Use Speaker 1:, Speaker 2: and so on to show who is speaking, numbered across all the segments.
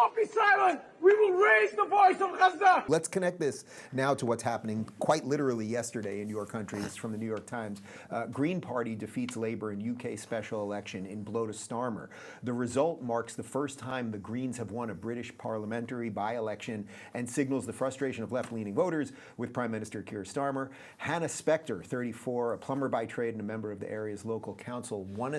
Speaker 1: not be silent. We will raise the voice of Gaza.
Speaker 2: Let's connect this now to what's happening quite literally yesterday in your country. This is from the New York Times. Green Party defeats Labour in UK special election in blow to Starmer. The result marks the first time the Greens have won a British parliamentary by-election and signals the frustration of left-leaning voters with Prime Minister Keir Starmer. Hannah Spector, 34, a plumber by trade and a member of the area's local council, won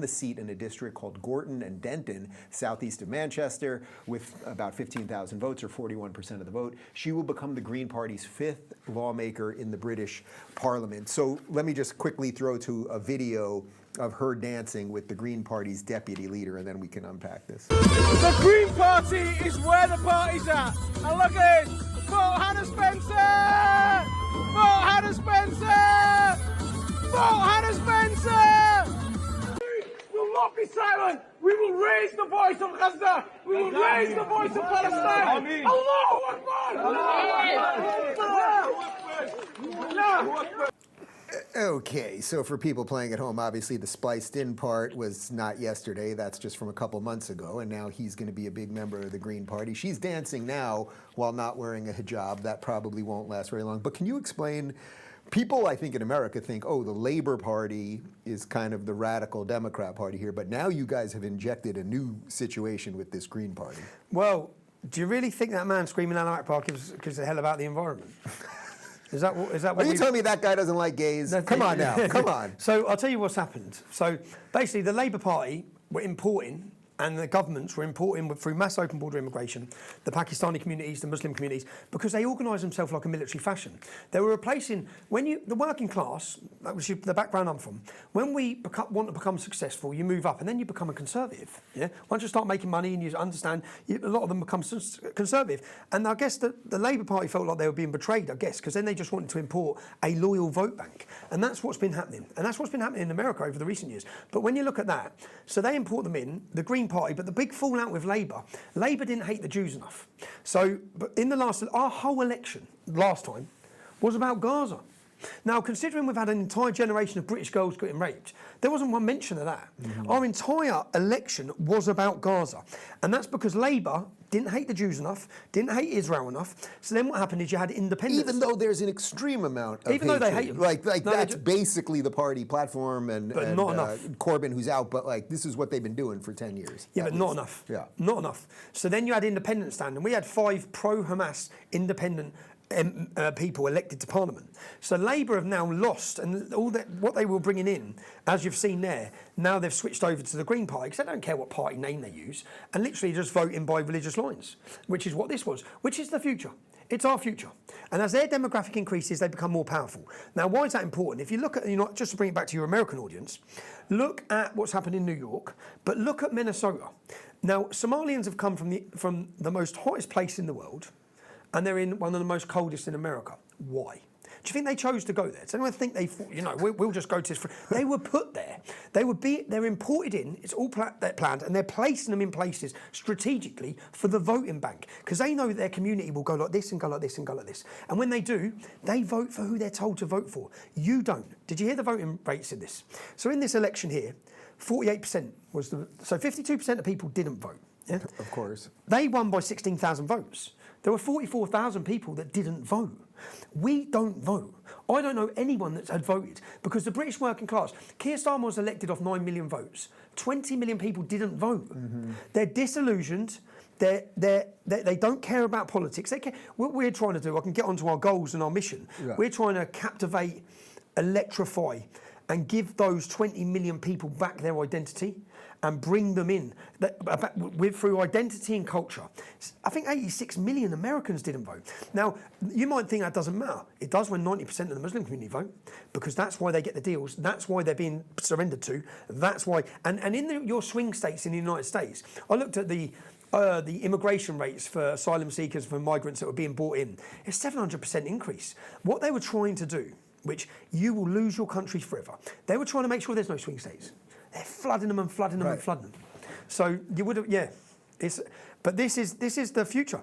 Speaker 2: the seat in a district called Gorton and Denton, southeast of Manchester, with about 15,000 votes, or 41% of the vote. She will become the Green Party's fifth lawmaker in the British Parliament. So let me just quickly throw to a video of her dancing with the Green Party's deputy leader, and then we can unpack this.
Speaker 1: The Green Party is where the party's at. And look at this. Vote Hannah Spencer! Vote Hannah Spencer! Vote Hannah Spencer! We will not be silent. We will raise the voice of Gaza. We will raise the voice of Palestine. Allahu Akbar! Allahu Akbar!
Speaker 2: Okay, so for people playing at home, obviously the spliced in part was not yesterday. That's just from a couple months ago, and now he's going to be a big member of the Green Party. She's dancing now while not wearing a hijab. That probably won't last very long. But can you explain? People, I think, in America think, oh, the Labour Party is kind of the radical Democrat Party here, but now you guys have injected a new situation with this Green Party.
Speaker 3: Well, do you really think that man screaming Allah Akbar gives a hell about the environment? Is that what
Speaker 2: Are you telling me that guy doesn't like gays? Come on now, come on.
Speaker 3: So I'll tell you what's happened. So basically the Labour Party were importing, and the governments were importing through mass open border immigration, the Pakistani communities, the Muslim communities, because they organised themselves like a military fashion. They were replacing, the working class, which is the background I'm from, when we want to become successful, you move up and then you become a conservative. Yeah. Once you start making money and you understand, a lot of them become conservative. And I guess the Labour Party felt like they were being betrayed, I guess, because then they just wanted to import a loyal vote bank. And that's what's been happening. And that's what's been happening in America over the recent years. But when you look at that, so they import them in, the Green Party, but the big fallout with Labour didn't hate the Jews enough. So, but in our whole election last time was about Gaza. Now, considering we've had an entire generation of British girls getting raped, there wasn't one mention of that. Mm-hmm. Our entire election was about Gaza. And that's because Labour didn't hate the Jews enough, didn't hate Israel enough. So then what happened is you had independence.
Speaker 2: Even though there's an extreme amount of
Speaker 3: Even though they hate them.
Speaker 2: Like that's basically the party platform and
Speaker 3: not enough.
Speaker 2: Corbyn, who's out, but like this is what they've been doing for 10 years.
Speaker 3: Yeah, but not enough.
Speaker 2: Yeah.
Speaker 3: Not enough. So then you had independence stand, and we had 5 pro-Hamas independent people elected to Parliament. So Labour have now lost, and all that what they were bringing in, as you've seen there, now they've switched over to the Green Party because they don't care what party name they use, and literally just voting by religious lines, which is what this was, which is the future. It's our future. And as their demographic increases, they become more powerful. Now, why is that important? If you look at, just to bring it back to your American audience, look at what's happened in New York, but look at Minnesota. Now, Somalians have come from the most hottest place in the world, and they're in one of the most coldest in America. Why? Do you think they chose to go there? Does anyone think they thought, we'll just go to this? They were put there. They're imported in. It's all planned, and they're placing them in places strategically for the voting bank because they know that their community will go like this and go like this and go like this. And when they do, they vote for who they're told to vote for. You don't. Did you hear the voting rates in this? So in this election here, 48% was so 52% of people didn't vote. Yeah?
Speaker 2: Of course.
Speaker 3: They won by 16,000 votes. There were 44,000 people that didn't vote. We don't vote. I don't know anyone that's had voted because the British working class, Keir Starmer was elected off 9 million votes. 20 million people didn't vote. Mm-hmm. They're disillusioned. They don't care about politics. They care. What we're trying to do, I can get onto our goals and our mission. Yeah. We're trying to captivate, electrify, and give those 20 million people back their identity and bring them in through identity and culture. I think 86 million Americans didn't vote. Now, you might think that doesn't matter. It does when 90% of the Muslim community vote, because that's why they get the deals. That's why they're being surrendered to. That's why. And in your swing states in the United States, I looked at the immigration rates for asylum seekers, for migrants that were being brought in. It's 700% increase. What they were trying to do, which you will lose your country forever, they were trying to make sure there's no swing states. They're flooding them and flooding them and flooding them. So you would have, but this is the future.